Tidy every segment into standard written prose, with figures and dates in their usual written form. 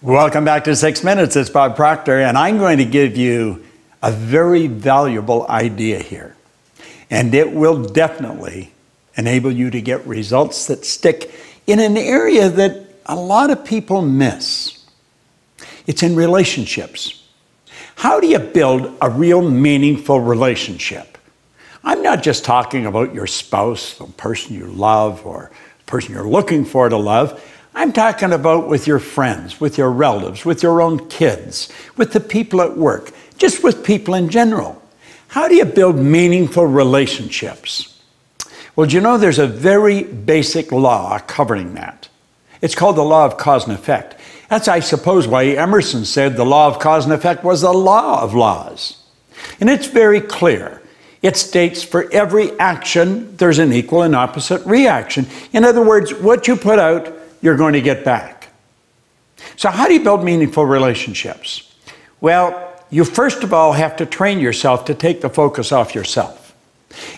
Welcome back to 6 Minutes. It's Bob Proctor, and I'm going to give you a very valuable idea here. And it will definitely enable you to get results that stick in an area that a lot of people miss. It's in relationships. How do you build a real meaningful relationship? I'm not just talking about your spouse, the person you love, or the person you're looking for to love. I'm talking about with your friends, with your relatives, with your own kids, with the people at work, just with people in general. How do you build meaningful relationships? Well, do you know there's a very basic law covering that? It's called the law of cause and effect. That's, I suppose, why Emerson said the law of cause and effect was the law of laws. And it's very clear. It states for every action, there's an equal and opposite reaction. In other words, what you put out, you're going to get back. So how do you build meaningful relationships? Well, you first of all have to train yourself to take the focus off yourself.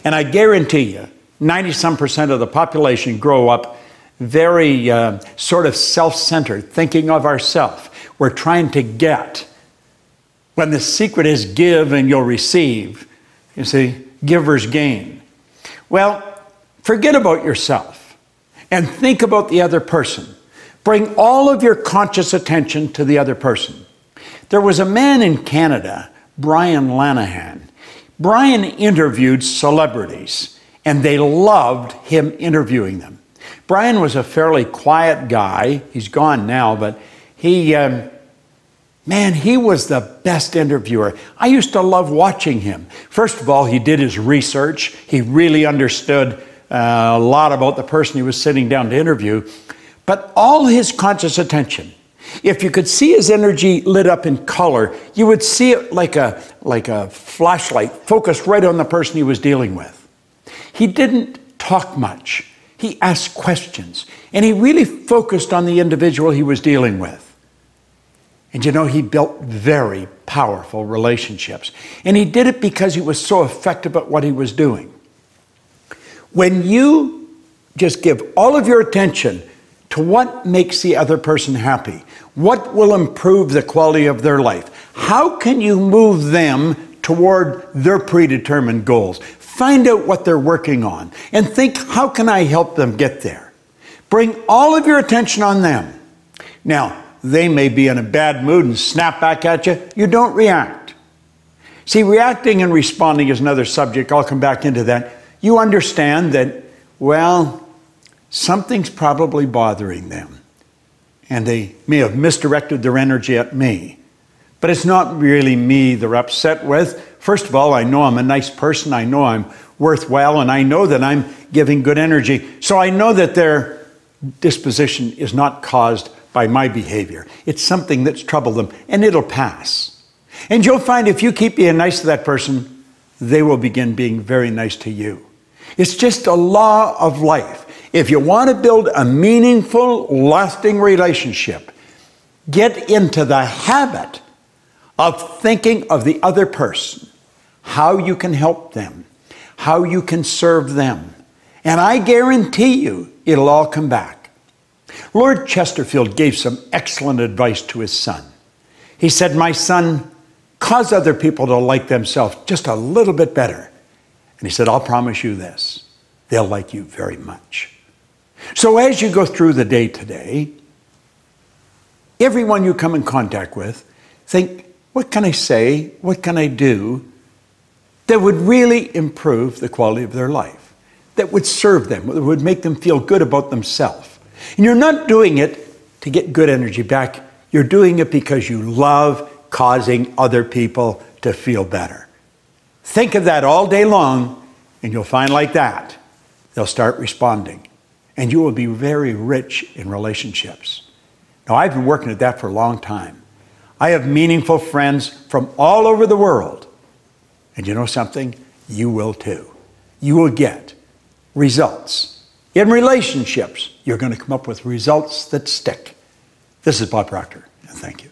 And I guarantee you, 90-some% of the population grow up very sort of self-centered, thinking of ourselves. We're trying to get. When the secret is give and you'll receive, you see, givers gain. Well, forget about yourself and think about the other person. Bring all of your conscious attention to the other person. There was a man in Canada, Brian Lanahan. Brian interviewed celebrities, and they loved him interviewing them. Brian was a fairly quiet guy. He's gone now, but man, he was the best interviewer. I used to love watching him. First of all, he did his research. He really understood a lot about the person he was sitting down to interview. But all his conscious attention, if you could see his energy lit up in color, you would see it like a flashlight focused right on the person he was dealing with. He didn't talk much. He asked questions, and he really focused on the individual he was dealing with. And you know, he built very powerful relationships. And he did it because he was so effective at what he was doing. When you just give all of your attention to what makes the other person happy, what will improve the quality of their life, how can you move them toward their predetermined goals? Find out what they're working on and think, how can I help them get there? Bring all of your attention on them. Now, they may be in a bad mood and snap back at you. You don't react. See, reacting and responding is another subject. I'll come back into that. You understand that, well, something's probably bothering them. And they may have misdirected their energy at me. But it's not really me they're upset with. First of all, I know I'm a nice person. I know I'm worthwhile. And I know that I'm giving good energy. So I know that their disposition is not caused by my behavior. It's something that's troubled them, and it'll pass. And you'll find if you keep being nice to that person, they will begin being very nice to you. It's just a law of life. If you want to build a meaningful, lasting relationship, get into the habit of thinking of the other person, how you can help them, how you can serve them. And I guarantee you, it'll all come back. Lord Chesterfield gave some excellent advice to his son. He said, "My son, cause other people to like themselves just a little bit better." And he said, "I'll promise you this, they'll like you very much." So as you go through the day today, everyone you come in contact with, think, what can I say, what can I do that would really improve the quality of their life, that would serve them, that would make them feel good about themselves. And you're not doing it to get good energy back. You're doing it because you love causing other people to feel better. Think of that all day long, and you'll find like that, they'll start responding. And you will be very rich in relationships. Now, I've been working at that for a long time. I have meaningful friends from all over the world. And you know something? You will too. You will get results. In relationships, you're going to come up with results that stick. This is Bob Proctor, and thank you.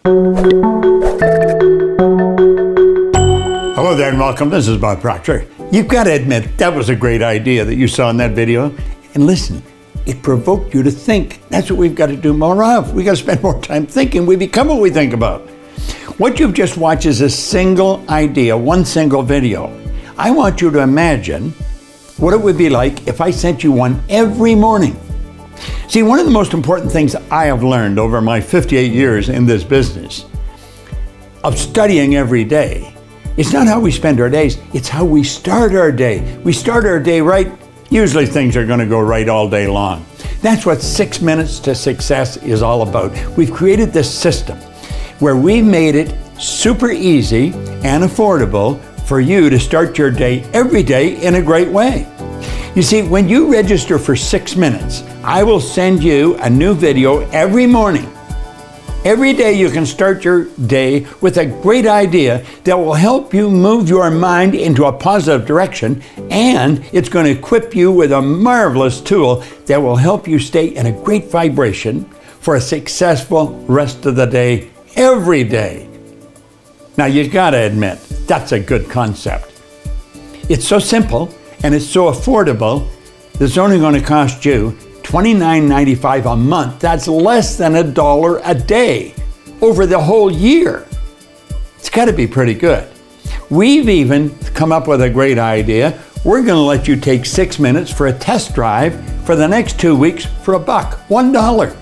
Hello there and welcome. This is Bob Proctor. You've got to admit, that was a great idea that you saw in that video. And listen, it provoked you to think. That's what we've got to do more of. We've got to spend more time thinking. We become what we think about. What you've just watched is a single idea, one single video. I want you to imagine what it would be like if I sent you one every morning. See, one of the most important things I have learned over my 58 years in this business of studying every day, it's not how we spend our days, it's how we start our day. We start our day right, usually things are going to go right all day long. That's what 6 minutes to success is all about. We've created this system where we've made it super easy and affordable for you to start your day every day in a great way. You see, when you register for 6 minutes, I will send you a new video every morning. Every day you can start your day with a great idea that will help you move your mind into a positive direction, and it's going to equip you with a marvelous tool that will help you stay in a great vibration for a successful rest of the day, every day. Now you gotta admit, that's a good concept. It's so simple and it's so affordable, it's only going to cost you $29.95 a month. That's less than $1 a day over the whole year. It's got to be pretty good. We've even come up with a great idea. We're going to let you take 6 minutes for a test drive for the next 2 weeks for $1.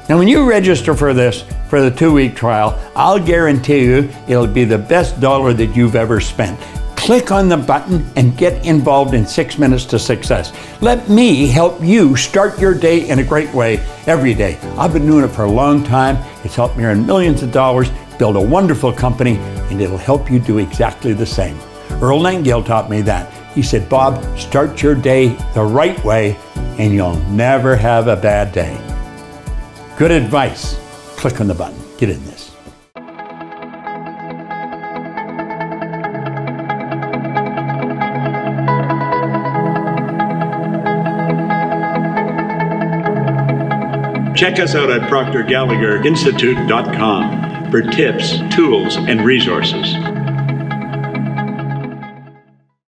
Now, when you register for this, for the 2-week trial, I'll guarantee you it'll be the best dollar that you've ever spent. Click on the button and get involved in 6 minutes to success. Let me help you start your day in a great way every day. I've been doing it for a long time. It's helped me earn millions of dollars, build a wonderful company, and it'll help you do exactly the same. Earl Nightingale taught me that. He said, Bob, start your day the right way and you'll never have a bad day. Good advice. Click on the button. Get in this. Check us out at ProctorGallagherInstitute.com for tips, tools, and resources.